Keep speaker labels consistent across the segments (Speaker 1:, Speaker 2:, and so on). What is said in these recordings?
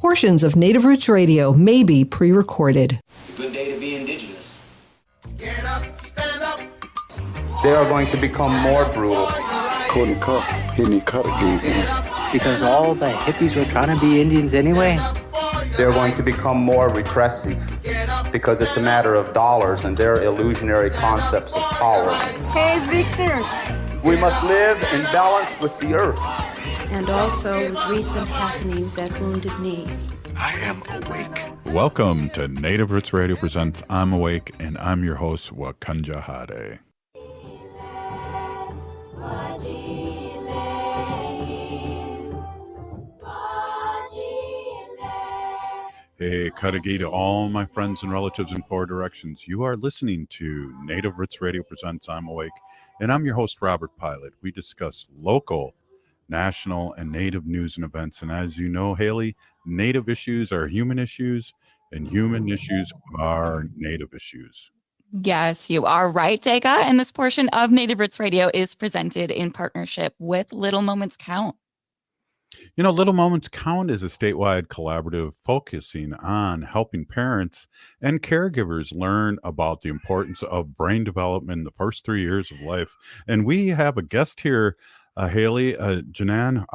Speaker 1: Portions of Native Roots Radio may be pre-recorded.
Speaker 2: It's a good day to be indigenous.
Speaker 3: Get up, stand up.
Speaker 4: They are going to become more brutal.
Speaker 5: Couldn't cut, hitting cut again.
Speaker 6: Because all the hippies were trying to be Indians anyway.
Speaker 4: They're going to become more repressive because it's a matter of dollars and their illusionary concepts of power.
Speaker 7: Hey, Victor.
Speaker 4: We must live in balance with the earth.
Speaker 7: And also with recent happenings at Wounded Knee.
Speaker 5: I am awake.
Speaker 8: Welcome to Native Roots Radio presents I'm Awake, and I'm your host, Wakanja Hade. Hey, Kadagi to all my friends and relatives in four directions. You are listening to Native Roots Radio presents I'm Awake, and I'm your host, Robert Pilot. We discuss local, national, and Native news and events. And as you know, Haley, Native issues are human issues, and human issues are Native issues.
Speaker 9: Yes, you are right, Dega. And this portion of Native Roots Radio is presented in partnership with Little Moments Count.
Speaker 8: You know, Little Moments Count is a statewide collaborative focusing on helping parents and caregivers learn about the importance of brain development in the first 3 years of life. And we have a guest here, Haley, Jannan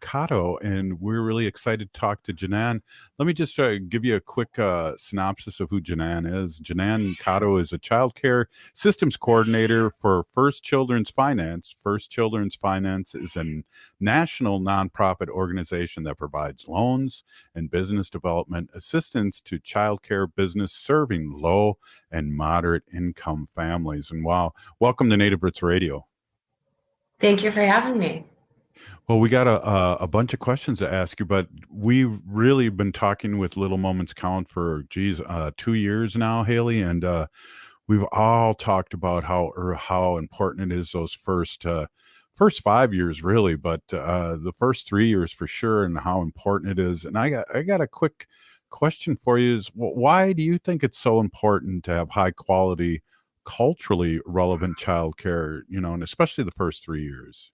Speaker 8: Cotto, and we're really excited to talk to Jannan. Let me just give you a quick synopsis of who Jannan is. Jannan Cotto is a child care systems coordinator for First Children's Finance. First Children's Finance is a national nonprofit organization that provides loans and business development assistance to child care business serving low and moderate income families. And wow, welcome to Native Roots Radio.
Speaker 10: Thank you for having me.
Speaker 8: Well, we got a bunch of questions to ask you, but we've really been talking with Little Moments Count for, 2 years now, Haley, and we've all talked about how important it is those first 5 years, really, but the first 3 years for sure, and how important it is. And I got a quick question for you: is why do you think it's so important to have high quality, culturally relevant childcare, and especially the first 3 years?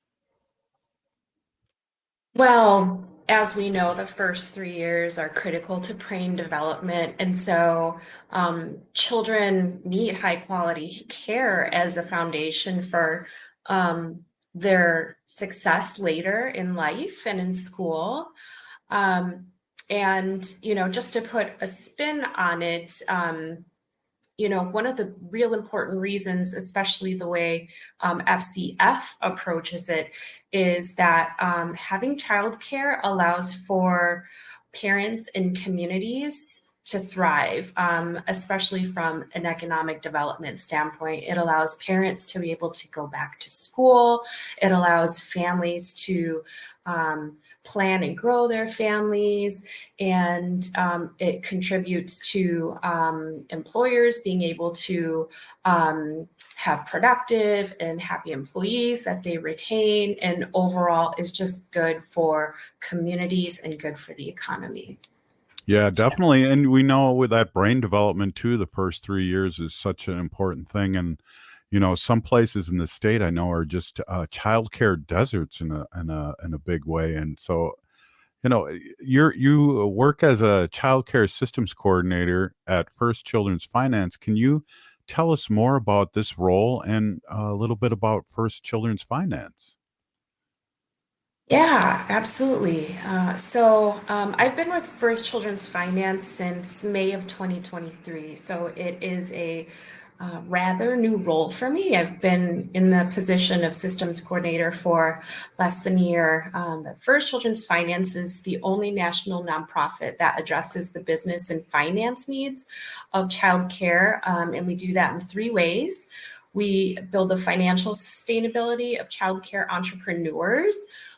Speaker 10: Well, as we know, the first 3 years are critical to brain development. And so children need high quality care as a foundation for their success later in life and in school. And, just to put a spin on it, one of the real important reasons, especially the way FCF approaches it, is that having childcare allows for parents and communities to thrive, especially from an economic development standpoint. It allows parents to be able to go back to school. It allows families to plan and grow their families, and it contributes to employers being able to have productive and happy employees that they retain, and overall is just good for communities and good for the economy.
Speaker 8: Yeah, definitely. And we know with that brain development too, the first 3 years is such an important thing. And some places in the state I know are just childcare deserts in a big way. And so, you work as a childcare systems coordinator at First Children's Finance. Can you tell us more about this role and a little bit about First Children's Finance?
Speaker 10: Yeah, absolutely. So I've been with First Children's Finance since May of 2023. So it is a rather new role for me. I've been in the position of systems coordinator for less than a year. First Children's Finance is the only national nonprofit that addresses the business and finance needs of childcare, and we do that in 3 ways. We build the financial sustainability of childcare entrepreneurs.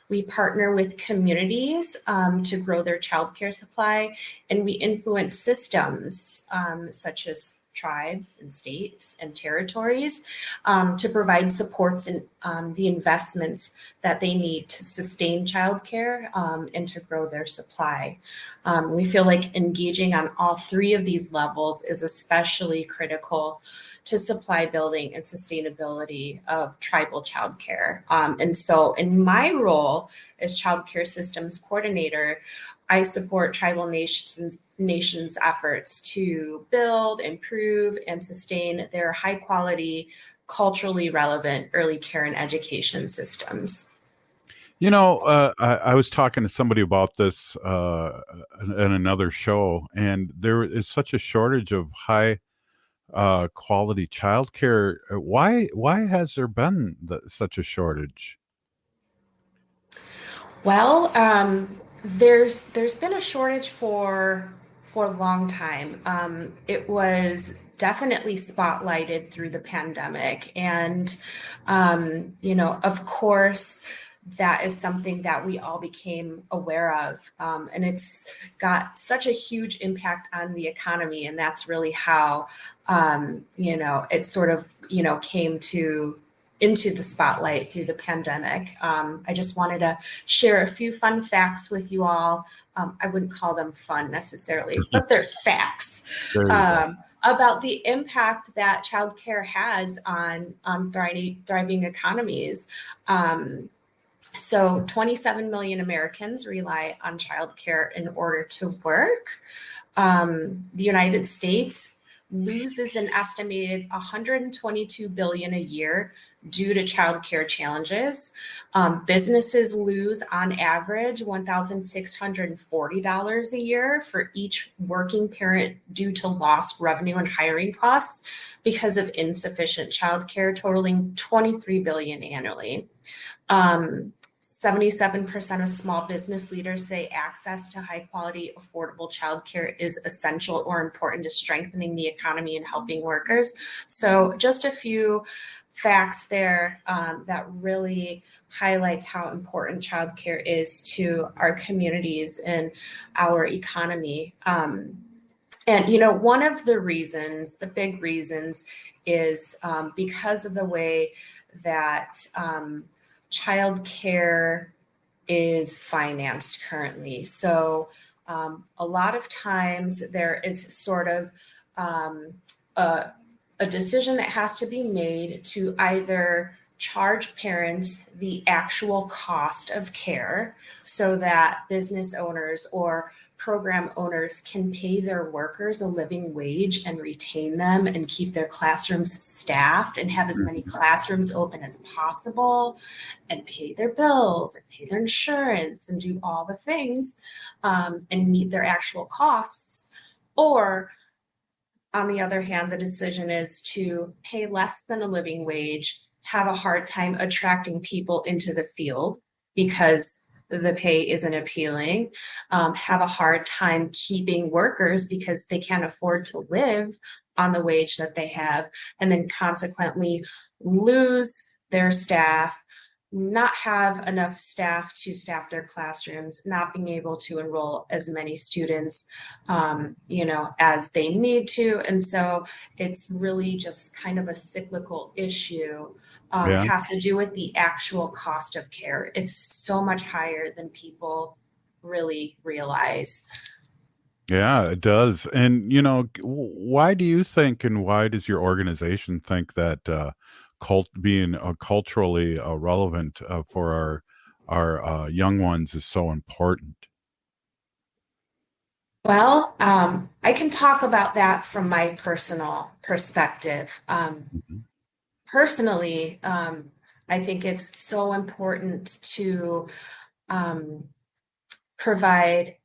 Speaker 10: We partner with communities to grow their childcare supply, and we influence systems such as tribes and states and territories to provide supports and the investments that they need to sustain childcare and to grow their supply. We feel like engaging on all three of these levels is especially critical to supply building and sustainability of tribal childcare. And so in my role as childcare systems coordinator, I support tribal nations' efforts to build, improve, and sustain their high quality, culturally relevant early care and education systems.
Speaker 8: I was talking to somebody about this in another show, and there is such a shortage of high quality childcare. Why has there been such a shortage?
Speaker 10: Well, there's been a shortage for a long time. It was definitely spotlighted through the pandemic, and of course, that is something that we all became aware of, and it's got such a huge impact on the economy, and that's really how it sort of came into the spotlight through the pandemic. I just wanted to share a few fun facts with you all. I wouldn't call them fun necessarily, but they're facts about the impact that childcare has on thriving economies. So 27 million Americans rely on childcare in order to work. The United States loses an estimated 122 billion a year due to childcare challenges. Businesses lose on average $1,640 a year for each working parent due to lost revenue and hiring costs because of insufficient childcare, totaling 23 billion annually. 77% of small business leaders say access to high quality, affordable childcare is essential or important to strengthening the economy and helping workers. So just a few facts there that really highlights how important childcare is to our communities and our economy. And one of the reasons, the big reasons, is because of the way that childcare is financed currently. So a lot of times there is sort of a decision that has to be made to either charge parents the actual cost of care so that business owners or program owners can pay their workers a living wage and retain them and keep their classrooms staffed and have as many classrooms open as possible and pay their bills and pay their insurance and do all the things and meet their actual costs. Or on the other hand, the decision is to pay less than a living wage, have a hard time attracting people into the field because the pay isn't appealing, have a hard time keeping workers because they can't afford to live on the wage that they have, and then consequently lose their staff, not have enough staff to staff their classrooms, not being able to enroll as many students, as they need to. And so it's really just kind of a cyclical issue. It has to do with the actual cost of care. It's so much higher than people really realize.
Speaker 8: Yeah, it does. And, why do you think, and why does your organization think that being culturally relevant for our young ones is so important?
Speaker 10: Well, I can talk about that from my personal perspective. Personally, I think it's so important to provide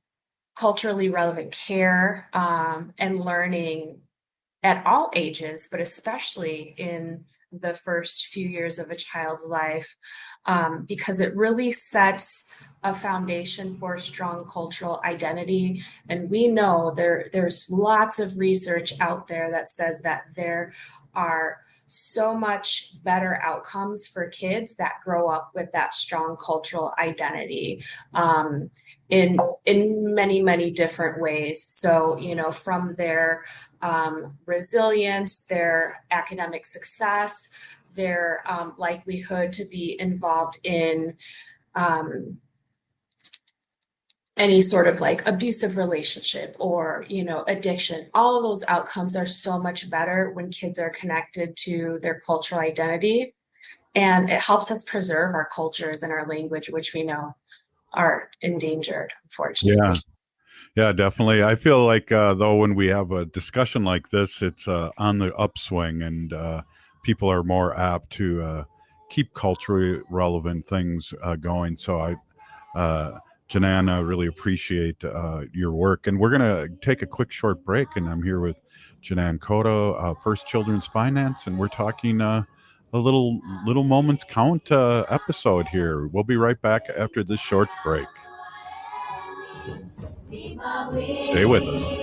Speaker 10: culturally relevant care and learning at all ages, but especially in the first few years of a child's life, because it really sets a foundation for strong cultural identity. And we know there's lots of research out there that says that there are so much better outcomes for kids that grow up with that strong cultural identity in many different ways. So, from their resilience, their academic success, their likelihood to be involved in any sort of like abusive relationship or, addiction. All of those outcomes are so much better when kids are connected to their cultural identity. And it helps us preserve our cultures and our language, which we know are endangered, unfortunately.
Speaker 8: Yeah. Yeah, definitely. I feel like, though, when we have a discussion like this, it's on the upswing, and people are more apt to keep culturally relevant things going. So Jannan, I really appreciate your work. And we're going to take a quick short break. And I'm here with Jannan Cotto, First Children's Finance, and we're talking a little moments count episode here. We'll be right back after this short break. Stay with us.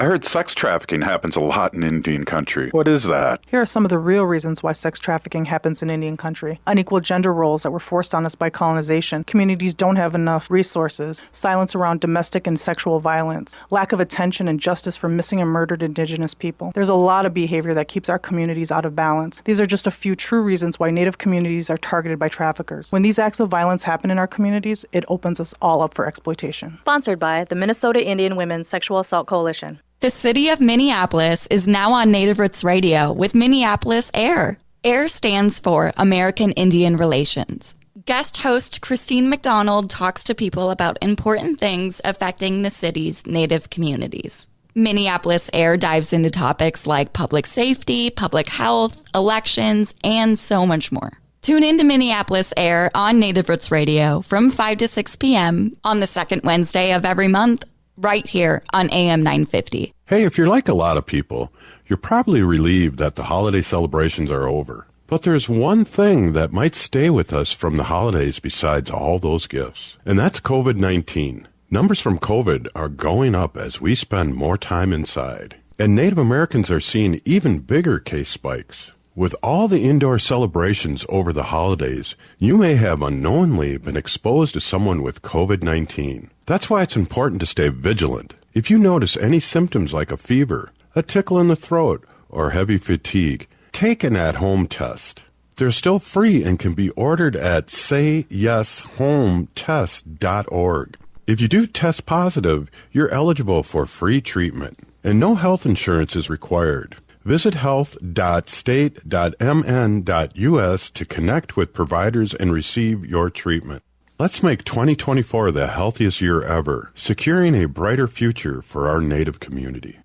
Speaker 8: I heard sex trafficking happens a lot in Indian country. What is that?
Speaker 11: Here are some of the real reasons why sex trafficking happens in Indian country. Unequal gender roles that were forced on us by colonization. Communities don't have enough resources. Silence around domestic and sexual violence. Lack of attention and justice for missing and murdered Indigenous people. There's a lot of behavior that keeps our communities out of balance. These are just a few true reasons why Native communities are targeted by traffickers. When these acts of violence happen in our communities, it opens us all up for exploitation.
Speaker 12: Sponsored by the Minnesota Indian Women's Sexual Assault Coalition.
Speaker 9: The city of Minneapolis is now on Native Roots Radio with Minneapolis AIR. AIR stands for American Indian Relations. Guest host Christine McDonald talks to people about important things affecting the city's Native communities. Minneapolis AIR dives into topics like public safety, public health, elections, and so much more. Tune in to Minneapolis AIR on Native Roots Radio from 5 to 6 p.m. on the second Wednesday of every month, right here on AM 950.
Speaker 8: Hey, if you're like a lot of people, you're probably relieved that the holiday celebrations are over. But there's one thing that might stay with us from the holidays besides all those gifts, and that's COVID-19. Numbers from COVID are going up as we spend more time inside. And Native Americans are seeing even bigger case spikes. With all the indoor celebrations over the holidays, you may have unknowingly been exposed to someone with COVID-19. That's why it's important to stay vigilant. If you notice any symptoms like a fever, a tickle in the throat, or heavy fatigue, take an at-home test. They're still free and can be ordered at sayyeshometest.org. If you do test positive, you're eligible for free treatment, and no health insurance is required. Visit health.state.mn.us to connect with providers and receive your treatment. Let's make 2024 the healthiest year ever, securing a brighter future for our Native community.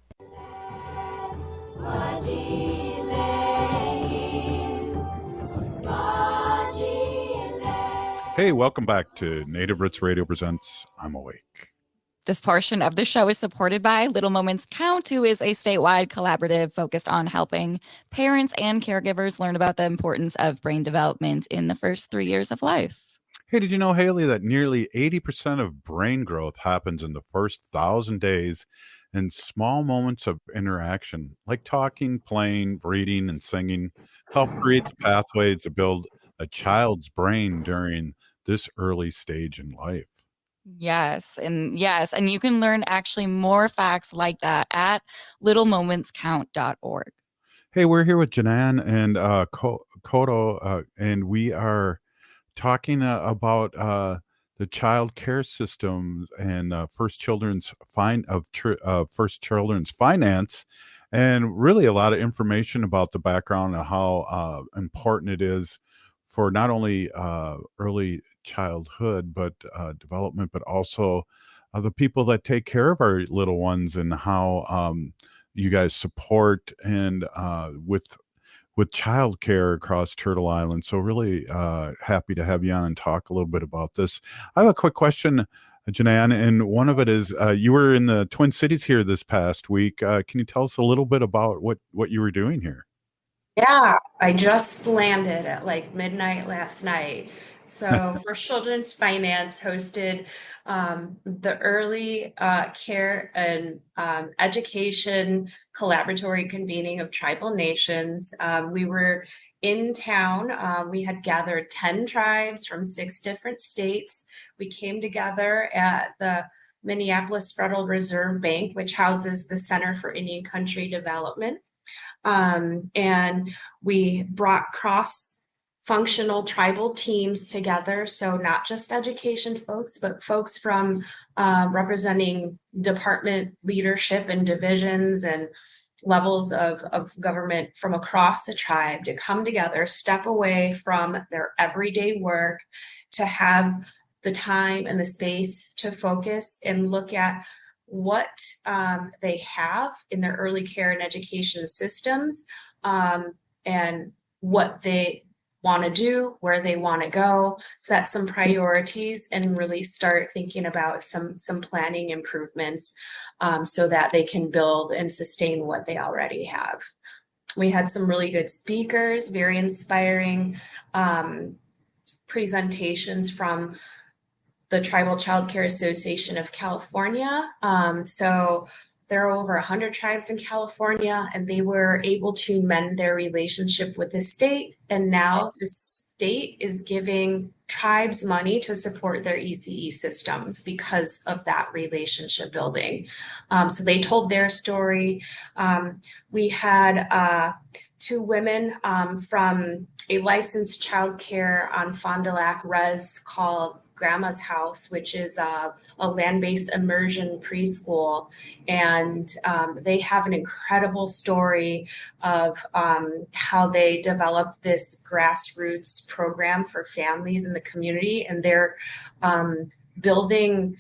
Speaker 8: Hey, welcome back to Native Roots Radio Presents I'm Awake.
Speaker 9: This portion of the show is supported by Little Moments Count, who is a statewide collaborative focused on helping parents and caregivers learn about the importance of brain development in the first 3 years of life.
Speaker 8: Hey, did you know, Haley, that nearly 80% of brain growth happens in the first 1,000 days in small moments of interaction, like talking, playing, reading, and singing, help create the pathways to build a child's brain during this early stage in life.
Speaker 9: Yes. And you can learn actually more facts like that at littlemomentscount.org.
Speaker 8: Hey, we're here with Jannan and Cotto, and we are talking about the child care system and First Children's First Children's Finance, and really a lot of information about the background of how important it is for not only early childhood but development, but also the people that take care of our little ones, and how you guys support and with childcare across Turtle Island. So really happy to have you on and talk a little bit about this. I have a quick question, Jannan, and one of it is you were in the Twin Cities here this past week. Can you tell us a little bit about what you were doing here?
Speaker 10: Yeah, I just landed at like midnight last night. So First Children's Finance hosted the early care and education collaboratory convening of tribal nations. We were in town. We had gathered 10 tribes from 6 different states. We came together at the Minneapolis Federal Reserve Bank, which houses the Center for Indian Country Development. And we brought cross-functional tribal teams together. So not just education folks, but folks from representing department leadership and divisions and levels of government from across the tribe to come together, step away from their everyday work, to have the time and the space to focus and look at what they have in their early care and education systems, and what they want to do, where they want to go, set some priorities, and really start thinking about some planning improvements, so that they can build and sustain what they already have. We had some really good speakers, very inspiring presentations from the Tribal Child Care Association of California. So there are over 100 tribes in California, and they were able to mend their relationship with the state. And now the state is giving tribes money to support their ECE systems because of that relationship building. So they told their story. We had 2 women from a licensed childcare on Fond du Lac Res called Grandma's House, which is a land-based immersion preschool. And they have an incredible story of how they developed this grassroots program for families in the community. And they're building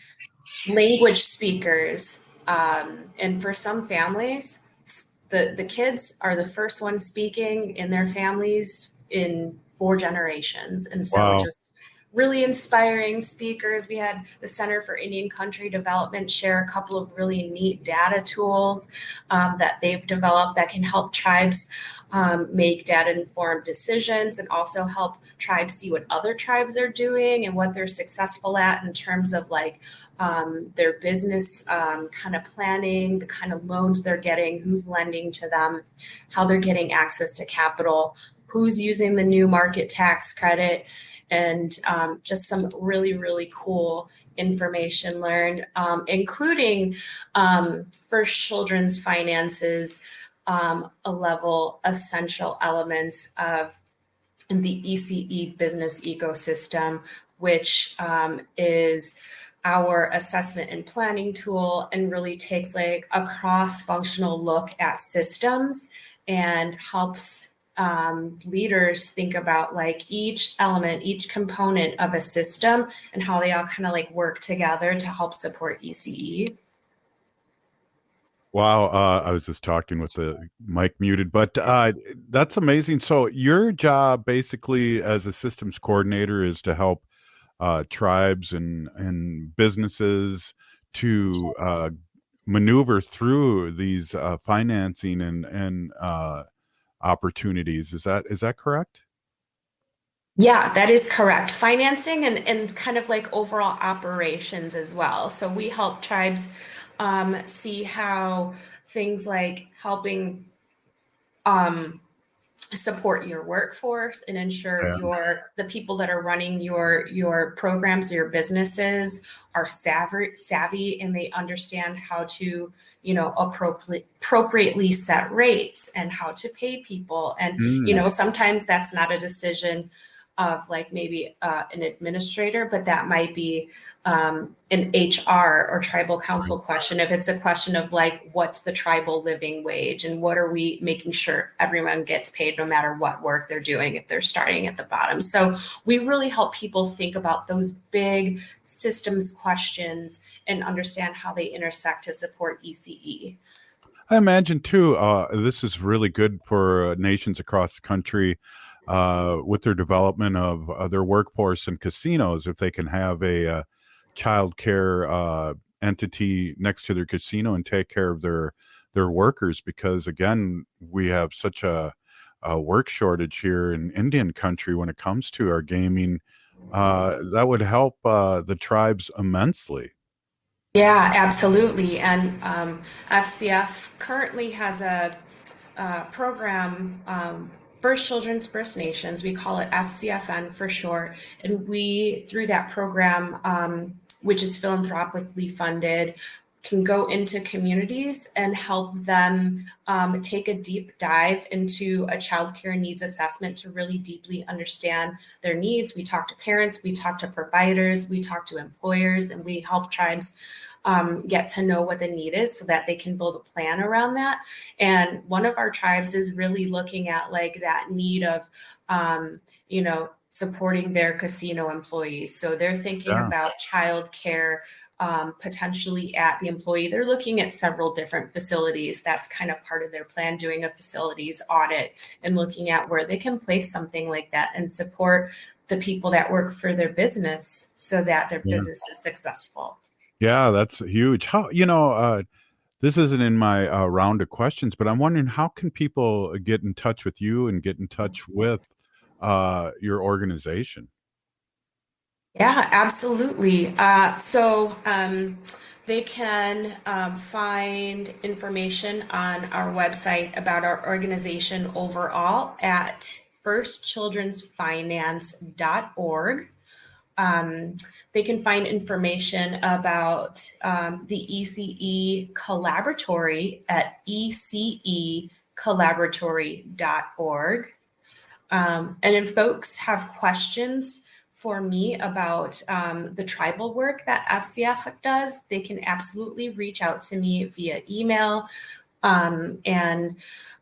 Speaker 10: language speakers. And for some families, the kids are the first ones speaking in their families in 4 generations. And so
Speaker 8: Wow.
Speaker 10: just really inspiring speakers. We had the Center for Indian Country Development share a couple of really neat data tools that they've developed that can help tribes make data-informed decisions, and also help tribes see what other tribes are doing and what they're successful at in terms of like their business kind of planning, the kind of loans they're getting, who's lending to them, how they're getting access to capital, who's using the new market tax credit, and just some really, really cool information learned, including First Children's finances, a level essential elements of the ECE business ecosystem, which is our assessment and planning tool, and really takes like a cross-functional look at systems and helps leaders think about like each element, each component of a system, and how they all kind of like work together to help support ECE.
Speaker 8: Wow, I was just talking with the mic muted, but that's amazing. So your job basically as a systems coordinator is to help tribes and businesses to maneuver through these financing and opportunities. Is that correct?
Speaker 10: Yeah, that is correct. Financing and kind of like overall operations as well. So we help tribes see how things like helping support your workforce and ensure the people that are running your programs, your businesses are savvy and they understand how to, appropriately set rates and how to pay people. And, sometimes that's not a decision of like maybe an administrator, but that might be an HR or tribal council question. If it's a question of like, what's the tribal living wage and what are we making sure everyone gets paid no matter what work they're doing if they're starting at the bottom. So we really help people think about those big systems questions and understand how they intersect to support ECE.
Speaker 8: I imagine too, this is really good for nations across the country with their development of their workforce and casinos. If they can have a child care entity next to their casino and take care of their workers, because again, we have such a work shortage here in Indian country when it comes to our gaming. That would help the tribes immensely.
Speaker 10: Yeah, absolutely. And FCF currently has a program, First Children's First Nations. We call it FCFN for short. And we, through that program, which is philanthropically funded, can go into communities and help them take a deep dive into a child care needs assessment to really deeply understand their needs. We talk to parents, we talk to providers, we talk to employers, and we help tribes get to know what the need is so that they can build a plan around that. And one of our tribes is really looking at like that need of, supporting their casino employees. So they're thinking about child care potentially at the employee. They're looking at several different facilities. That's kind of part of their plan, doing a facilities audit and looking at where they can place something like that and support the people that work for their business so that their business is successful.
Speaker 8: Yeah, that's huge. How, this isn't in my round of questions, but I'm wondering how can people get in touch with you and get in touch with your organization?
Speaker 10: Yeah, absolutely. So they can find information on our website about our organization overall at firstchildrensfinance.org. They can find information about the ECE Collaboratory at ececollaboratory.org. And if folks have questions for me about the tribal work that FCF does, they can absolutely reach out to me via email. And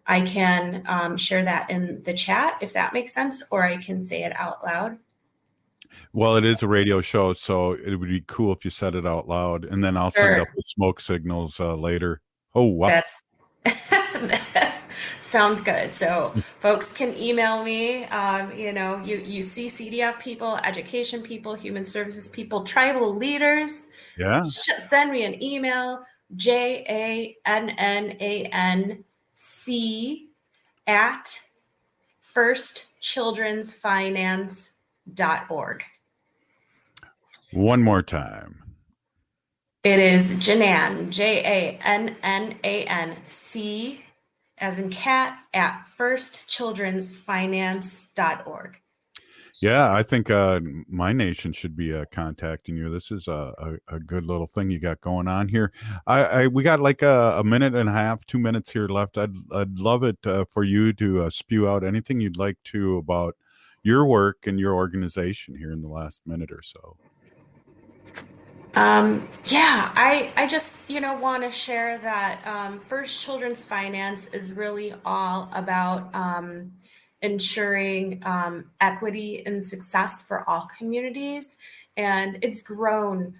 Speaker 10: I can share that in the chat if that makes sense, or I can say it out loud.
Speaker 8: Well, it is a radio show, so it would be cool if you said it out loud, and then I'll send up the smoke signals later. Oh, wow.
Speaker 10: That's sounds good. So folks can email me. You see CDF people, education people, human services people, tribal leaders.
Speaker 8: Yeah.
Speaker 10: Send me an email, JANNANC@firstchildrensfinance.org.
Speaker 8: One more time.
Speaker 10: It is Jannan, JANNANC, as in cat, at firstchildrensfinance.org.
Speaker 8: Yeah, I think my nation should be contacting you. This is a good little thing you got going on here. We got like a minute and a half, 2 minutes here left. I'd love it for you to spew out anything you'd like to about your work and your organization here in the last minute or so.
Speaker 10: I just, want to share that First Children's Finance is really all about ensuring equity and success for all communities. And it's grown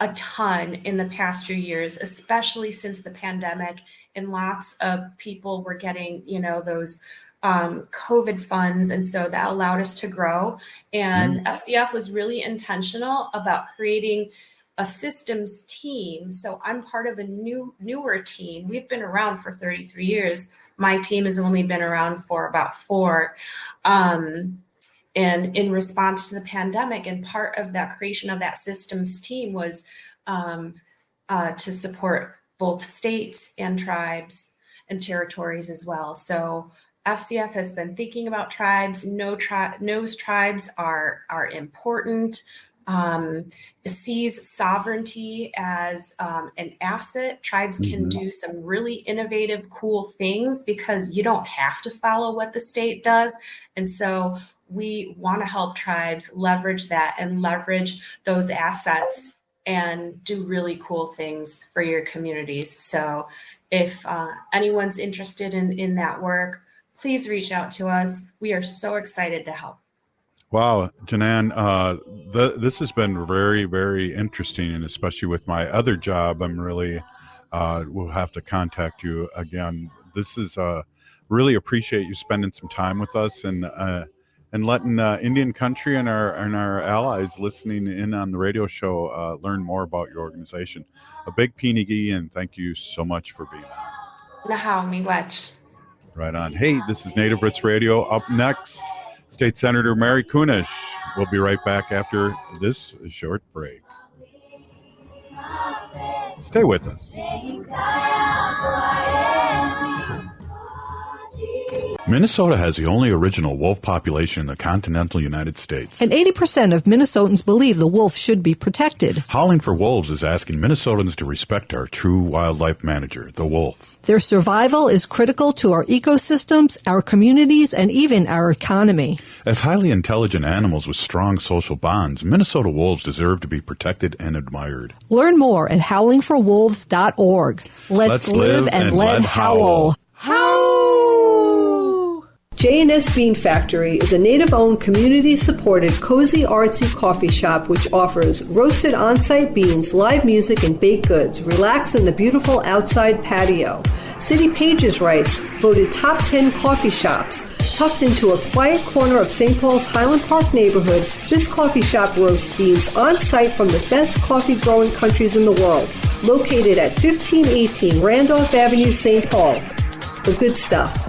Speaker 10: a ton in the past few years, especially since the pandemic, and lots of people were getting, those COVID funds. And so that allowed us to grow. And FCF was really intentional about creating a systems team. So I'm part of a newer team. We've been around for 33 years. My team has only been around for about 4. And in response to the pandemic, and part of that creation of that systems team was to support both states and tribes and territories as well. So FCF has been thinking about tribes. Knows tribes are important. Sees sovereignty as an asset. Tribes can do some really innovative, cool things because you don't have to follow what the state does. And so we want to help tribes leverage that and leverage those assets and do really cool things for your communities. So if anyone's interested in that work, please reach out to us. We are so excited to help.
Speaker 8: Wow, Jannan, this has been very, very interesting, and especially with my other job, I'm really will have to contact you again. This is really appreciate you spending some time with us and letting Indian country and our allies listening in on the radio show learn more about your organization. A big pinigi, and thank you so much for being on.
Speaker 10: Nahau miigwech.
Speaker 8: Right on. Hey, this is Native Roots Radio. Up next, State Senator Mary Kunesh. We'll be right back after this short break. Stay with us. Minnesota has the only original wolf population in the continental United States.
Speaker 1: And 80% of Minnesotans believe the wolf should be protected.
Speaker 8: Howling for Wolves is asking Minnesotans to respect our true wildlife manager, the wolf.
Speaker 1: Their survival is critical to our ecosystems, our communities, and even our economy.
Speaker 8: As highly intelligent animals with strong social bonds, Minnesota wolves deserve to be protected and admired.
Speaker 1: Learn more at howlingforwolves.org. Let's live and let howl. J&S Bean Factory is a native-owned, community-supported, cozy, artsy coffee shop which offers roasted on-site beans, live music, and baked goods. Relax in the beautiful outside patio. City Pages writes, voted top 10 coffee shops. Tucked into a quiet corner of St. Paul's Highland Park neighborhood, this coffee shop roasts beans on-site from the best coffee-growing countries in the world. Located at 1518 Randolph Avenue, St. Paul. The good stuff.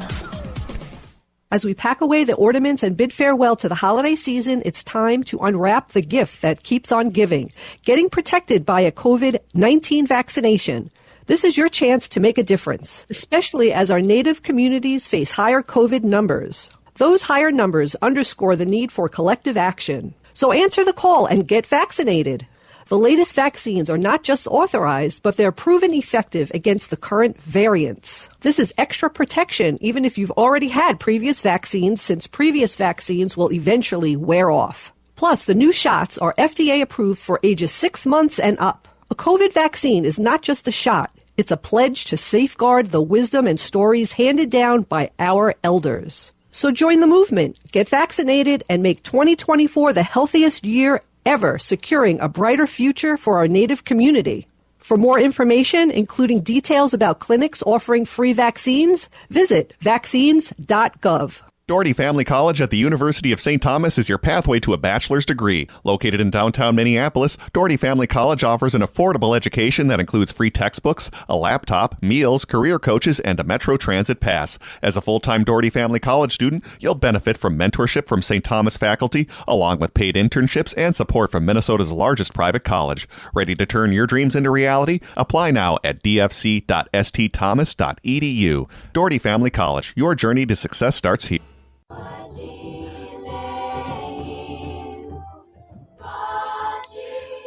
Speaker 1: As we pack away the ornaments and bid farewell to the holiday season, it's time to unwrap the gift that keeps on giving, getting protected by a COVID-19 vaccination. This is your chance to make a difference, especially as our Native communities face higher COVID numbers. Those higher numbers underscore the need for collective action. So answer the call and get vaccinated. The latest vaccines are not just authorized, but they're proven effective against the current variants. This is extra protection even if you've already had previous vaccines, since previous vaccines will eventually wear off. Plus, the new shots are FDA approved for ages 6 months and up. A COVID vaccine is not just a shot. It's a pledge to safeguard the wisdom and stories handed down by our elders. So join the movement, get vaccinated, and make 2024 the healthiest year ever, securing a brighter future for our Native community. For more information, including details about clinics offering free vaccines, visit vaccines.gov.
Speaker 13: Doherty Family College at the University of St. Thomas is your pathway to a bachelor's degree. Located in downtown Minneapolis, Doherty Family College offers an affordable education that includes free textbooks, a laptop, meals, career coaches, and a Metro Transit pass. As a full-time Doherty Family College student, you'll benefit from mentorship from St. Thomas faculty, along with paid internships and support from Minnesota's largest private college. Ready to turn your dreams into reality? Apply now at dfc.stthomas.edu. Doherty Family College, your journey to success starts here.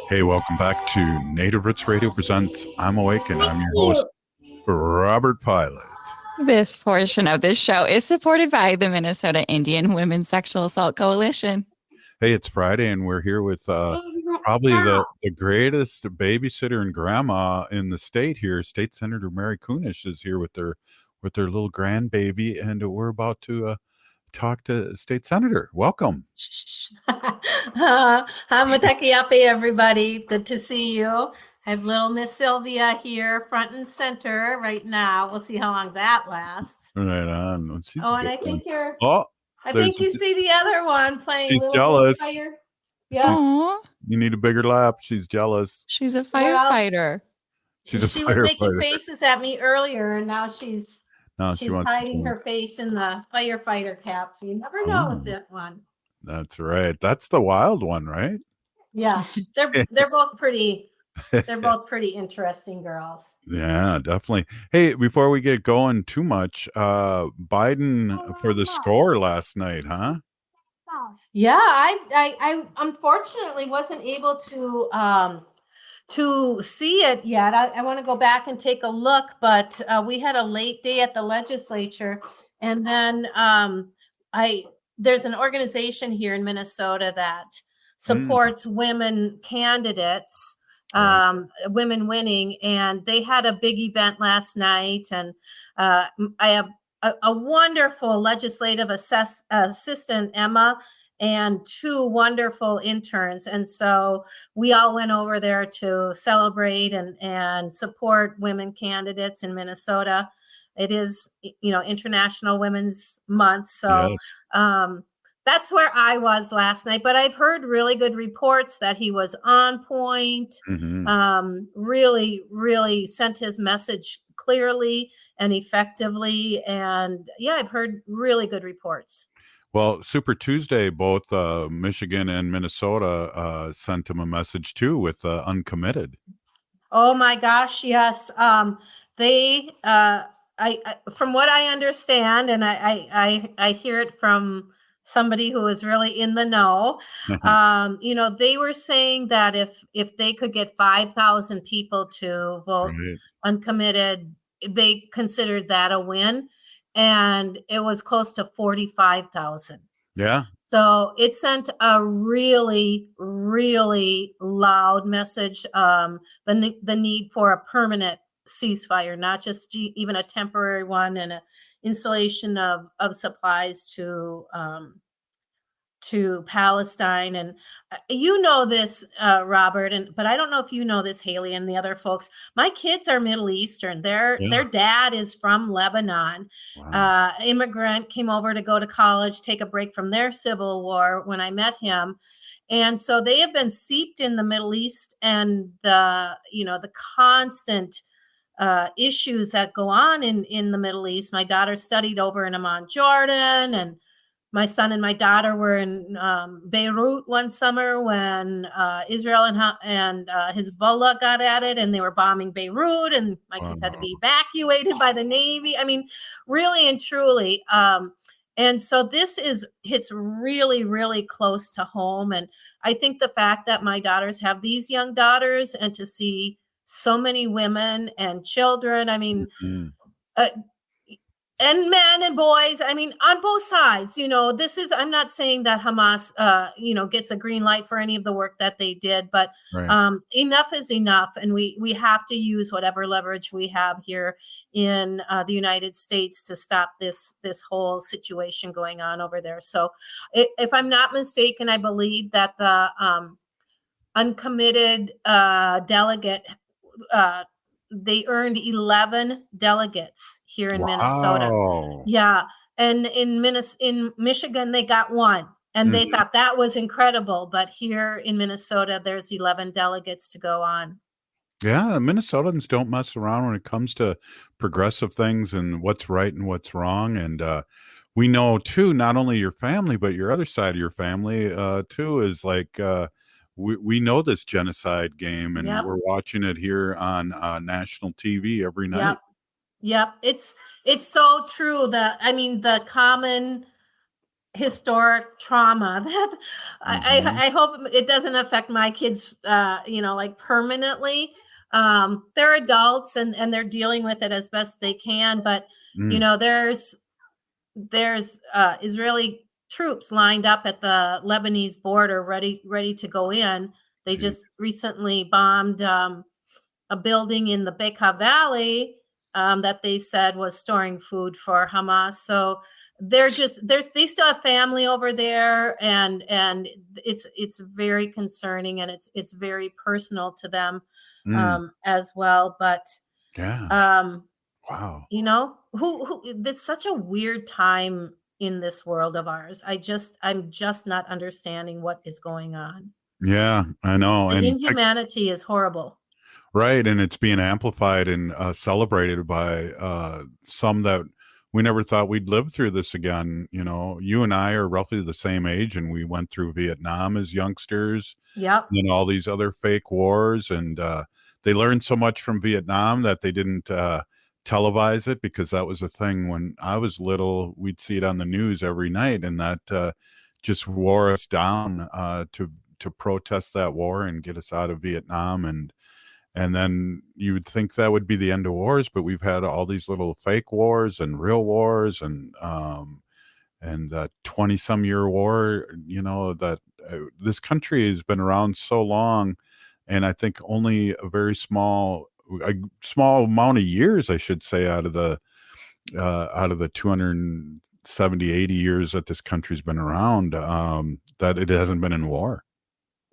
Speaker 8: Hey, welcome back to Native Roots Radio presents I'm Awake, and I'm your host, Robert Pilot.
Speaker 9: This portion of this show is supported by the Minnesota Indian Women's Sexual Assault Coalition.
Speaker 8: Hey, it's Friday, and we're here with probably the greatest babysitter and grandma in the state here. State Senator Mary Kunesh is here with their little grandbaby, and we're about to talk to State Senator. Welcome.
Speaker 14: Hamatakiape, everybody. Good to see you. I have little Miss Sylvia here, front and center right now. We'll see how long that lasts.
Speaker 8: Right on. She's
Speaker 14: and I think you're.
Speaker 8: Oh,
Speaker 14: I think you see the other one playing.
Speaker 8: She's jealous.
Speaker 14: Yeah.
Speaker 8: You need a bigger lap. She's jealous.
Speaker 9: She's a firefighter.
Speaker 8: She was
Speaker 14: making faces at me earlier, and now she's hiding her face in the firefighter cap. So you never know with that one.
Speaker 8: That's right. That's the wild one, right?
Speaker 14: Yeah, they're both pretty. They're both pretty interesting girls.
Speaker 8: Yeah, definitely. Hey, before we get going too much, Biden for the score last night, huh?
Speaker 14: Yeah, I unfortunately wasn't able to see it yet. I want to go back and take a look, but we had a late day at the legislature, and then there's an organization here in Minnesota that supports women candidates, women winning, and they had a big event last night, and I have a wonderful legislative assistant, Emma, and 2 wonderful interns. And so we all went over there to celebrate and support women candidates in Minnesota. It is, International Women's Month. So that's where I was last night. But I've heard really good reports that he was on point, really, really sent his message clearly and effectively. And I've heard really good reports.
Speaker 8: Well, Super Tuesday, both Michigan and Minnesota sent him a message too with Uncommitted.
Speaker 14: Oh my gosh, yes. They from what I understand, and I hear it from somebody who is really in the know. They were saying that if they could get 5,000 people to vote
Speaker 8: Right.
Speaker 14: uncommitted, they considered that a win, and it was close to 45,000.
Speaker 8: Yeah.
Speaker 14: So it sent a really, really loud message. The need for a permanent ceasefire, not just even a temporary one, and a installation of supplies to Palestine. And this, Robert, but I don't know if you know this, Haley, and the other folks. My kids are Middle Eastern. Their dad is from Lebanon.
Speaker 8: Wow.
Speaker 14: Immigrant, came over to go to college, take a break from their civil war when I met him. And so they have been seeped in the Middle East and the constant issues that go on in the Middle East. My daughter studied over in Amman, Jordan, and my son and my daughter were in Beirut one summer when Israel and Hezbollah got at it, and they were bombing Beirut, and my kids had to be evacuated by the Navy. I mean, really and truly. And so this hits really, really close to home. And I think the fact that my daughters have these young daughters, and to see so many women and children, I mean, and men and boys, I mean, on both sides, I'm not saying that Hamas, gets a green light for any of the work that they did, but enough is enough. And we have to use whatever leverage we have here in the United States to stop this whole situation going on over there. So if I'm not mistaken, I believe that the uncommitted delegate, they earned 11 delegates here in Minnesota. Yeah. And in Michigan, they got one, and they thought that was incredible. But here in Minnesota, there's 11 delegates to go on.
Speaker 8: Yeah, Minnesotans don't mess around when it comes to progressive things and what's right and what's wrong. And we know, too, not only your family, but your other side of your family, too, is like we know this genocide game, and we're watching it here on national TV every night.
Speaker 14: Yep. It's so true that, I mean, the common historic trauma that I hope it doesn't affect my kids, like permanently. They're adults and they're dealing with it as best they can. But, there's Israeli troops lined up at the Lebanese border ready to go in. They just recently bombed a building in the Bekaa Valley that they said was storing food for Hamas. So they still have family over there, and it's very concerning, and it's very personal to them as well. But
Speaker 8: wow,
Speaker 14: who there's such a weird time in this world of ours. I'm just not understanding what is going on.
Speaker 8: Yeah, I know.
Speaker 14: The
Speaker 8: And
Speaker 14: inhumanity is horrible.
Speaker 8: right, and it's being amplified and celebrated by some that we never thought we'd live through this again. You and I are roughly the same age, and we went through Vietnam as youngsters.
Speaker 14: Yep.
Speaker 8: And all these other fake wars, and they learned so much from Vietnam that they didn't televise it, because that was a thing when I was little. We'd see it on the news every night, and that just wore us down to protest that war and get us out of Vietnam. And then you would think that would be the end of wars, but we've had all these little fake wars and real wars, and 20-some year war. That this country has been around so long, and I think only a very small amount of years, I should say, out of the 270, 80 years that this country's been around, that it hasn't been in war.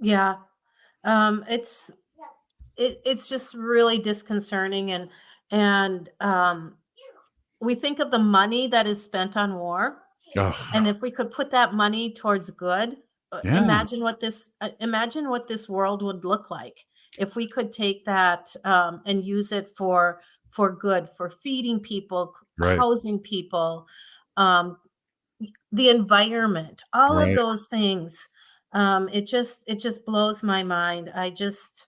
Speaker 14: Yeah. It's just really disconcerting, and we think of the money that is spent on war, and if we could put that money towards good, imagine what this world would look like if we could take that and use it for good, for feeding people, housing people, the environment, all of those things. It just blows my mind. I'm just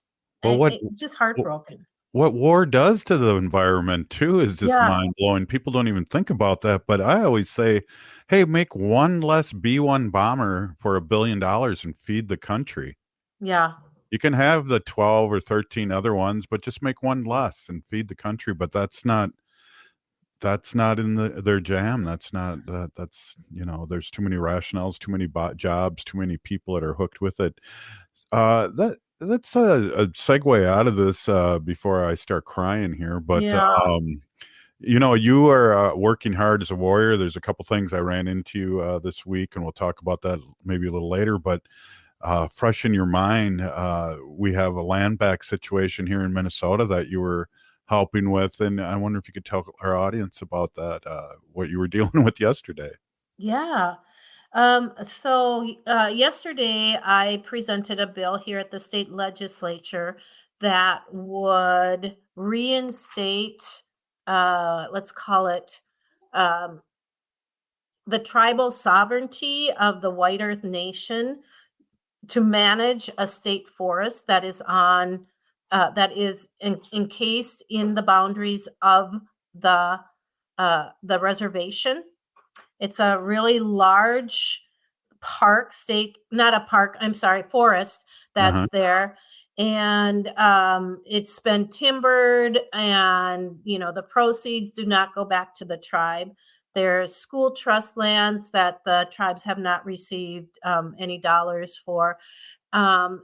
Speaker 14: heartbroken.
Speaker 8: what war does to the environment too is just
Speaker 14: Yeah.
Speaker 8: mind blowing. People don't even think about that, but I always say, hey, make one less B-1 bomber for $1 billion and feed the country.
Speaker 14: Yeah.
Speaker 8: You can have the 12 or 13 other ones, but just make one less and feed the country. But that's not in their jam. That's not that's there's too many rationales, too many jobs, too many people that are hooked with it. That's a segue out of this before I start crying here. But
Speaker 14: Yeah.
Speaker 8: you are working hard as a warrior. There's a couple things I ran into this week, and we'll talk about that maybe a little later. But fresh in your mind, we have a land back situation here in Minnesota that you were helping with, and I wonder if you could tell our audience about that, what you were dealing with yesterday.
Speaker 14: Yeah. Yesterday I presented a bill here at the state legislature that would reinstate, let's call it, um, the tribal sovereignty of the White Earth Nation to manage a state forest that is encased in the boundaries of the reservation. It's a really large forest that's there. And it's been timbered, and the proceeds do not go back to the tribe. There's school trust lands that the tribes have not received any dollars for. I've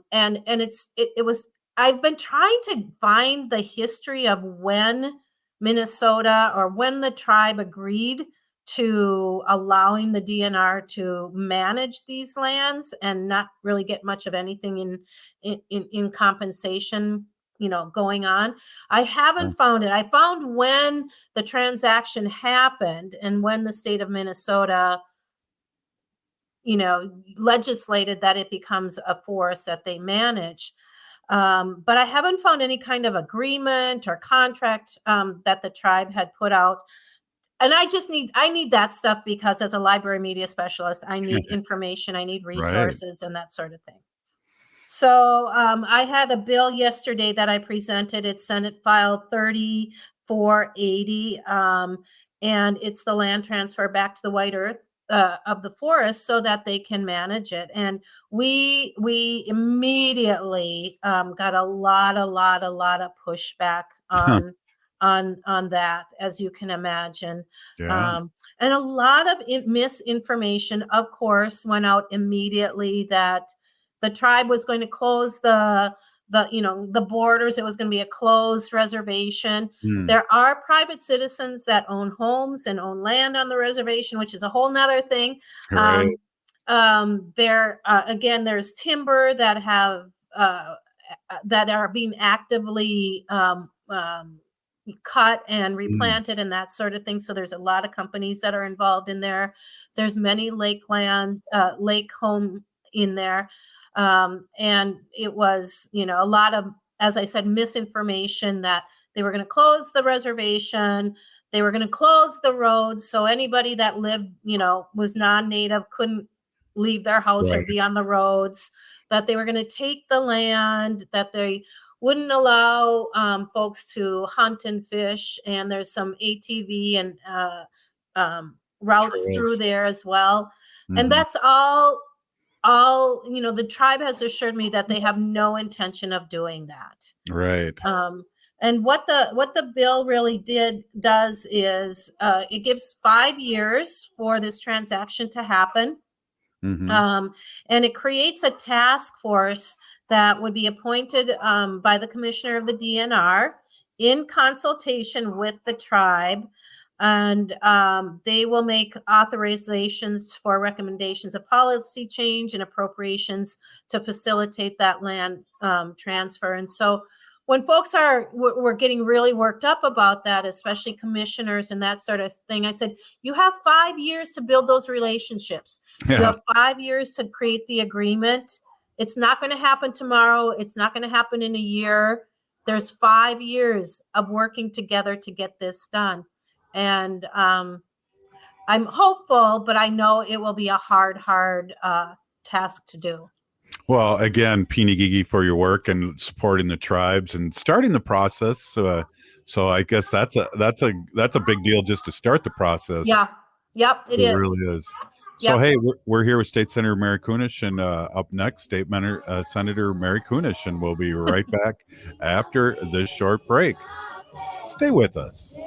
Speaker 14: been trying to find the history of when Minnesota, or when the tribe agreed to allowing the DNR to manage these lands, and not really get much of anything in compensation, going on. I haven't found it. I found when the transaction happened and when the state of Minnesota, legislated that it becomes a forest that they manage. But I haven't found any kind of agreement or contract that the tribe had put out. And I need that stuff, because as a library media specialist, I need information, I need resources, and that sort of thing. So I had a bill yesterday that I presented. It's Senate File 3480, and it's the land transfer back to the White Earth of the forest so that they can manage it. And we immediately got a lot of pushback on that, as you can imagine.
Speaker 8: Yeah.
Speaker 14: And a lot of misinformation, of course, went out immediately, that the tribe was going to close the borders. It was going to be a closed reservation. There are private citizens that own homes and own land on the reservation, which is a whole nother thing.
Speaker 8: Right.
Speaker 14: There's timber that are being actively cut and replanted and that sort of thing. So there's a lot of companies that are involved in there. There's many lake home in there. And it was, a lot of, as I said, misinformation that they were going to close the reservation. They were going to close the roads. So anybody that lived, was non-native couldn't leave their house or be on the roads, that they were going to take the land, that they wouldn't allow folks to hunt and fish. And there's some ATV and routes through there as well. And that's all, the tribe has assured me that they have no intention of doing that.
Speaker 8: Right.
Speaker 14: And what the bill really does is it gives 5 years for this transaction to happen. And it creates a task force that would be appointed by the commissioner of the DNR in consultation with the tribe. And they will make authorizations for recommendations of policy change and appropriations to facilitate that land transfer. And so when folks we're getting really worked up about that, especially commissioners and that sort of thing, I said, you have 5 years to build those relationships.
Speaker 8: Yeah.
Speaker 14: You have 5 years to create the agreement. It's not going to happen tomorrow. It's not going to happen in a year. There's 5 years of working together to get this done. And I'm hopeful, but I know it will be a hard task to do.
Speaker 8: Well, again, Peony Gigi for your work and supporting the tribes and starting the process. So I guess that's a big deal just to start the process.
Speaker 14: Yeah. Yep, it
Speaker 8: It
Speaker 14: is.
Speaker 8: really is. So,
Speaker 14: Yep.
Speaker 8: hey, we're here with State Senator Mary Kunesh, and up next, Senator Mary Kunesh, and we'll be right back after this short break. Stay with us.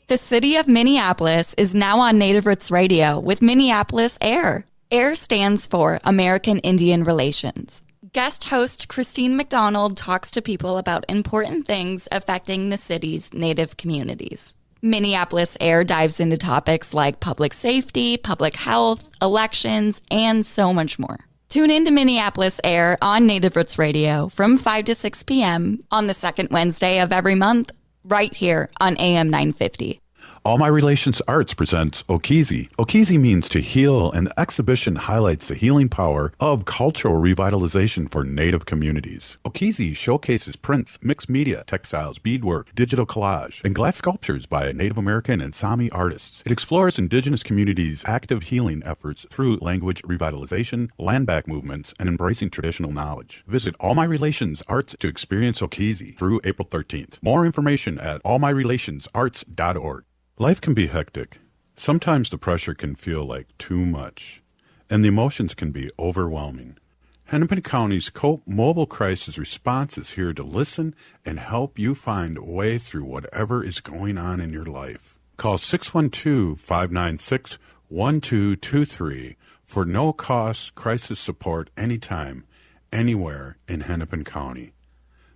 Speaker 9: The city of Minneapolis is now on Native Roots Radio with Minneapolis AIR. AIR stands for American Indian Relations. Guest host Christine McDonald talks to people about important things affecting the city's Native communities. Minneapolis AIR dives into topics like public safety, public health, elections, and so much more. Tune in to Minneapolis AIR on Native Roots Radio from 5 to 6 p.m. on the second Wednesday of every month, right here on AM 950.
Speaker 8: All My Relations Arts presents Okizi. Okizi means to heal, and the exhibition highlights the healing power of cultural revitalization for Native communities. Okizi showcases prints, mixed media, textiles, beadwork, digital collage, and glass sculptures by Native American and Sami artists. It explores Indigenous communities' active healing efforts through language revitalization, land back movements, and embracing traditional knowledge. Visit All My Relations Arts to experience Okizi through April 13th. More information at allmyrelationsarts.org. Life can be hectic. Sometimes the pressure can feel like too much, and the emotions can be overwhelming. Hennepin County's COPE Mobile Crisis Response is here to listen and help you find a way through whatever is going on in your life. Call 612-596-1223 for no-cost crisis support anytime, anywhere in Hennepin County.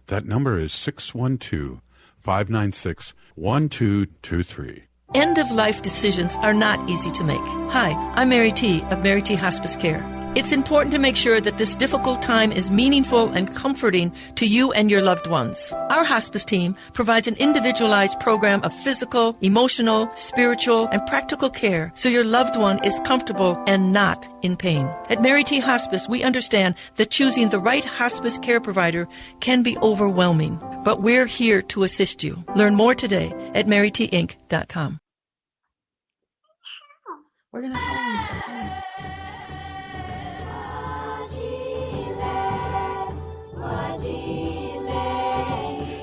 Speaker 8: That number is 612-596-1223.
Speaker 15: End-of-life decisions are not easy to make. Hi, I'm Mary T. of Mary T. Hospice Care. It's important to make sure that this difficult time is meaningful and comforting to you and your loved ones. Our hospice team provides an individualized program of physical, emotional, spiritual, and practical care so your loved one is comfortable and not in pain. At Mary T. Hospice, we understand that choosing the right hospice care provider can be overwhelming, but we're here to assist you. Learn more today at marytinc.com.
Speaker 14: We're going to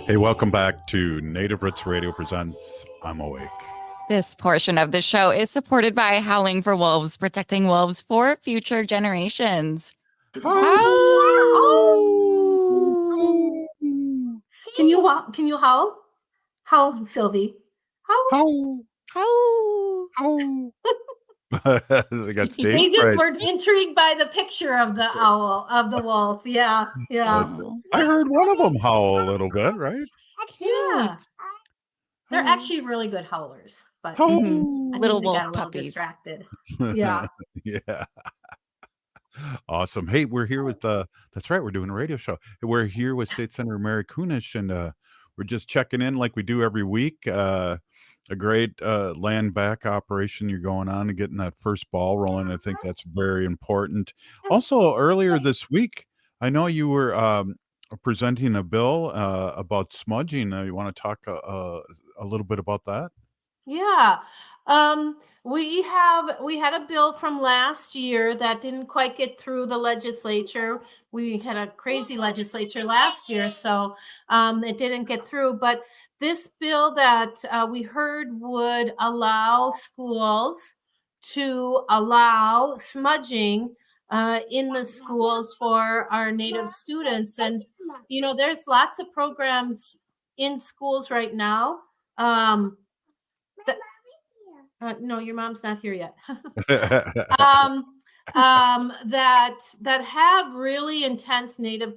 Speaker 8: Hey, welcome back to Native Roots Radio presents I'm Awake.
Speaker 9: This portion of the show is supported by Howling for Wolves, protecting wolves for future generations.
Speaker 14: Oh. Can you howl? Howl, Sylvie. Howl.
Speaker 8: Howl. Howl. They got stage
Speaker 14: They just
Speaker 8: fright.
Speaker 14: were intrigued by the picture of the owl, of the wolf. Yeah, yeah.
Speaker 8: I heard one of them howl a little bit, right?
Speaker 14: Yeah. They're actually really good howlers, but
Speaker 8: Howl.
Speaker 14: I think
Speaker 9: Little
Speaker 14: they
Speaker 9: wolf
Speaker 14: got a little
Speaker 9: puppies.
Speaker 14: distracted. Yeah.
Speaker 8: Yeah. Awesome. Hey, we're here with that's right, we're doing a radio show. We're here with State Senator Mary Kunesh, and we're just checking in like we do every week. A great land back operation you're going on and getting that first ball rolling. I think that's very important. Also, earlier this week, I know you were presenting a bill about smudging. You want to talk a little bit about that?
Speaker 14: Yeah. We had a bill from last year that didn't quite get through the legislature. We had a crazy legislature last year, so it didn't get through. But this bill that we heard would allow schools to allow smudging in the schools for our Native students. And, you know, there's lots of programs in schools right now. No, your mom's not here yet. That have really intense Native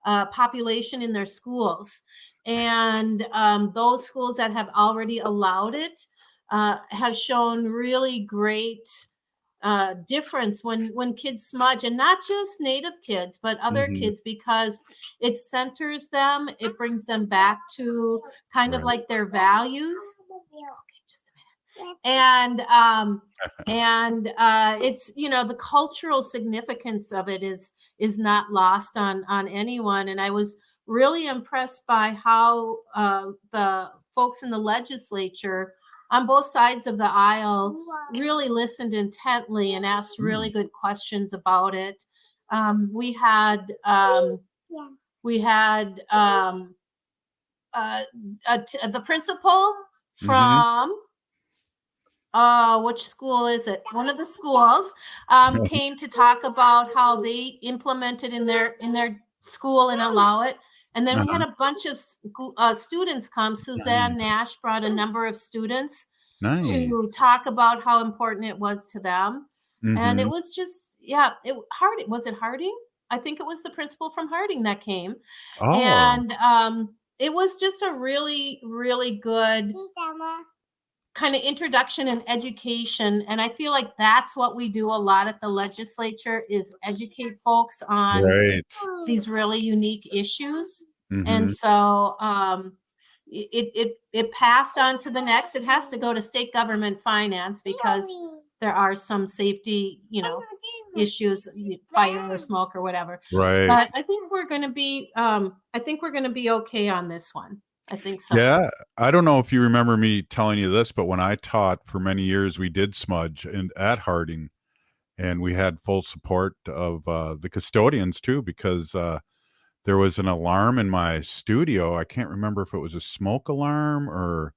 Speaker 14: population in their schools, and those schools that have already allowed it have shown really great difference when kids smudge, and not just Native kids, but other kids, because it centers them, it brings them back to kind of like their values. And it's, you know, the cultural significance of it is not lost on anyone. And I was really impressed by how the folks in the legislature on both sides of the aisle really listened intently and asked really good questions about it. We had the principal from which school is it? One of the schools came to talk about how they implemented in their school and allow it. And then we had a bunch of students come. Suzanne Nash brought a number of students to talk about how important it was to them. And it was just, was it Harding? I think it was the principal from Harding that came. And it was just a really, really good kind of introduction and education. And I feel like that's what we do a lot at the legislature is educate folks on these really unique issues. And so it passed on to the next. It has to go to state government finance because there are some safety, issues, fire or smoke or whatever.
Speaker 8: Right.
Speaker 14: But I think we're going to be okay on this one. I think so.
Speaker 8: Yeah. I don't know if you remember me telling you this, but when I taught for many years, we did smudge at Harding, and we had full support of the custodians too, because there was an alarm in my studio. I can't remember if it was a smoke alarm or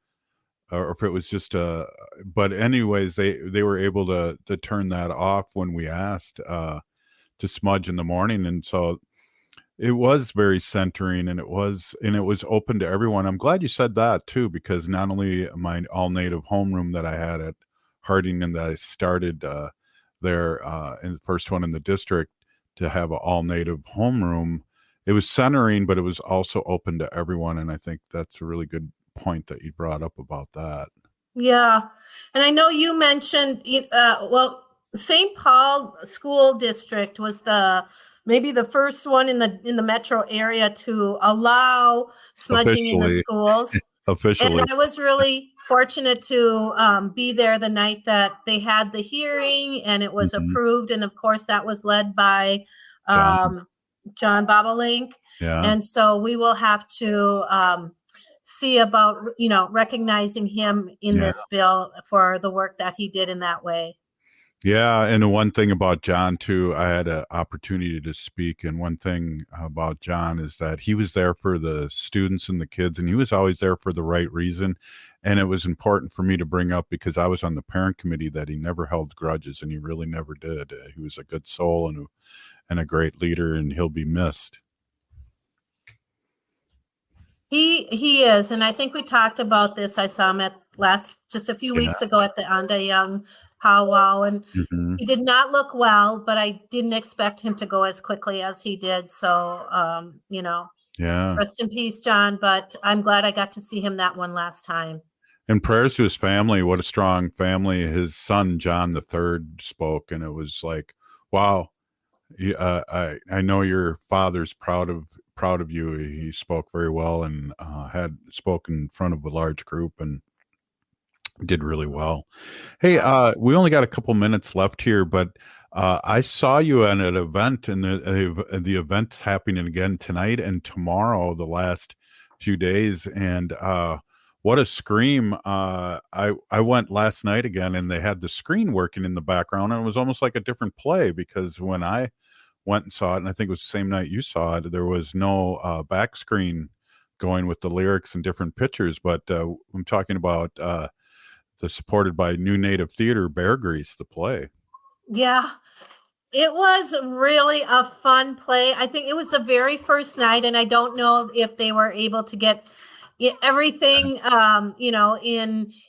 Speaker 8: if it was just but anyways, they were able to turn that off when we asked to smudge in the morning. And so it was very centering, and it was open to everyone. I'm glad you said that too, because not only my all native homeroom that I had at Harding and that I started there in the first one in the district to have an all native homeroom, it was centering, but it was also open to everyone. And I think that's a really good point that you brought up about that.
Speaker 14: Yeah. And I know you mentioned, St. Paul School District was maybe the first one in the metro area to allow smudging in the schools.
Speaker 8: Officially.
Speaker 14: And I was really fortunate to be there the night that they had the hearing and it was approved. And of course, that was led by John Bobolink.
Speaker 8: Yeah.
Speaker 14: And so we will have to see about, recognizing him in this bill for the work that he did in that way.
Speaker 8: Yeah. And the one thing about John too, I had an opportunity to speak. And one thing about John is that he was there for the students and the kids, and he was always there for the right reason. And it was important for me to bring up because I was on the parent committee that he never held grudges, and he really never did. He was a good soul and a great leader, and he'll be missed.
Speaker 14: He is, and I think we talked about this. I saw him at just a few weeks ago at the Anda Young powwow, and he did not look well, but I didn't expect him to go as quickly as he did. So, rest in peace, John. But I'm glad I got to see him that one last time.
Speaker 8: And prayers to his family. What a strong family. His son, John the III, spoke, and it was like, wow. I know your father's proud of you. He spoke very well and had spoken in front of a large group and did really well. Hey, we only got a couple minutes left here, but I saw you at an event, and the event's happening again tonight and tomorrow, the last few days. And what a scream. I went last night again, and they had the screen working in the background, and it was almost like a different play, because when I went and saw it, and I think it was the same night you saw it, there was no back screen going with the lyrics and different pictures. But I'm talking about the supported by New Native Theater, Bear Grease, the play.
Speaker 14: Yeah, it was really a fun play. I think it was the very first night, and I don't know if they were able to get everything,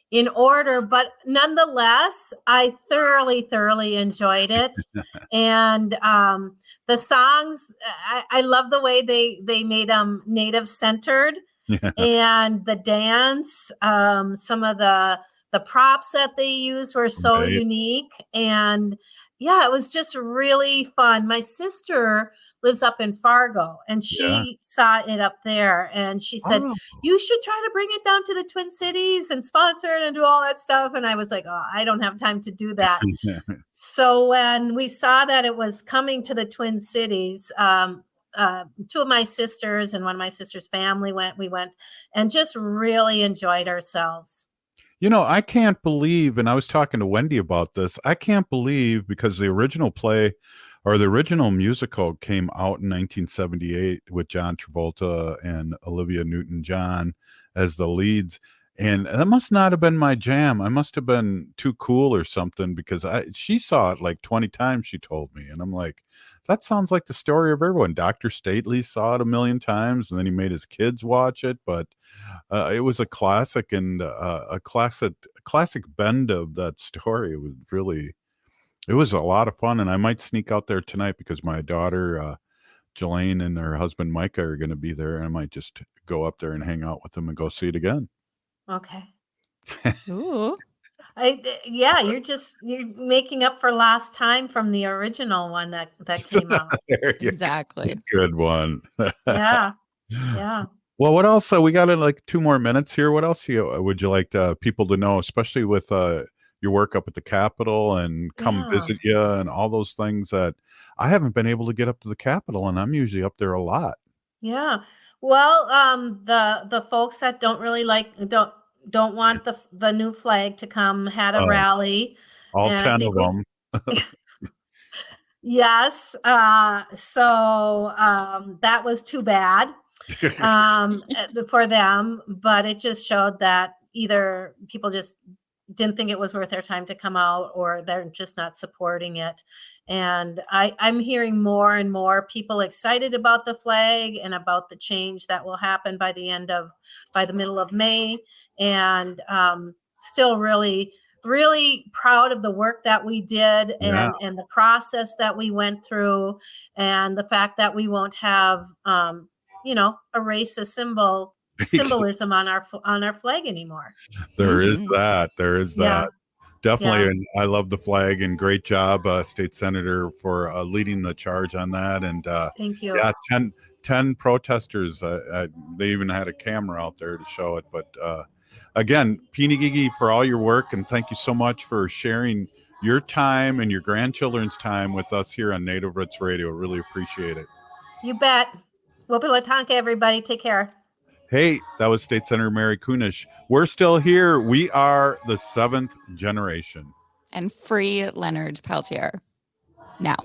Speaker 14: in order, but nonetheless, I thoroughly enjoyed it. And the songs, I love the way they made them native centered, and the dance, some of the props that they used were so unique. And yeah, it was just really fun. My sister lives up in Fargo, and she saw it up there, and she said, you should try to bring it down to the Twin Cities and sponsor it and do all that stuff. And I was like, oh, I don't have time to do that. So when we saw that it was coming to the Twin Cities, two of my sisters and one of my sister's family went. We went and just really enjoyed ourselves.
Speaker 8: I can't believe, and I was talking to Wendy about this, I can't believe because the original play or the original musical came out in 1978 with John Travolta and Olivia Newton-John as the leads. And that must not have been my jam. I must have been too cool or something because she saw it like 20 times, she told me. And I'm like, that sounds like the story of everyone. Dr. Stately saw it a million times and then he made his kids watch it. But it was a classic and a classic bend of that story. It was a lot of fun. And I might sneak out there tonight because my daughter, Jelaine, and her husband, Micah, are going to be there. And I might just go up there and hang out with them and go see it again.
Speaker 14: Okay.
Speaker 9: Ooh.
Speaker 14: You're making up for lost time from the original one that came out.
Speaker 9: Exactly.
Speaker 8: Good one.
Speaker 14: Yeah.
Speaker 8: Well, what else? We got like 2 more minutes here. What else would you like people to know, especially with your work up at the Capitol and come visit you and all those things that I haven't been able to get up to the Capitol, and I'm usually up there a lot.
Speaker 14: Yeah. Well, the folks that don't really don't want the new flag to come had a rally.
Speaker 8: All
Speaker 14: and
Speaker 8: 10 of them.
Speaker 14: Yes. So that was too bad for them, but it just showed that either people just didn't think it was worth their time to come out or they're just not supporting it. And I'm hearing more and more people excited about the flag and about the change that will happen by the middle of May. And still really, really proud of the work that we did and the process that we went through and the fact that we won't have, a racist symbolism on our flag anymore.
Speaker 8: There is that. Definitely.
Speaker 14: Yeah.
Speaker 8: And I love the flag and great job, State Senator, for leading the charge on that. And
Speaker 14: thank you.
Speaker 8: Yeah, 10 protesters. They even had a camera out there to show it. But again, Peeny Gigi, for all your work. And thank you so much for sharing your time and your grandchildren's time with us here on Native Roots Radio. Really appreciate it.
Speaker 14: You bet. Wapilatanka, everybody. Take care.
Speaker 8: Hey, that was State Senator Mary Kunesh. We're still here. We are the 7th generation.
Speaker 9: And free Leonard Peltier now.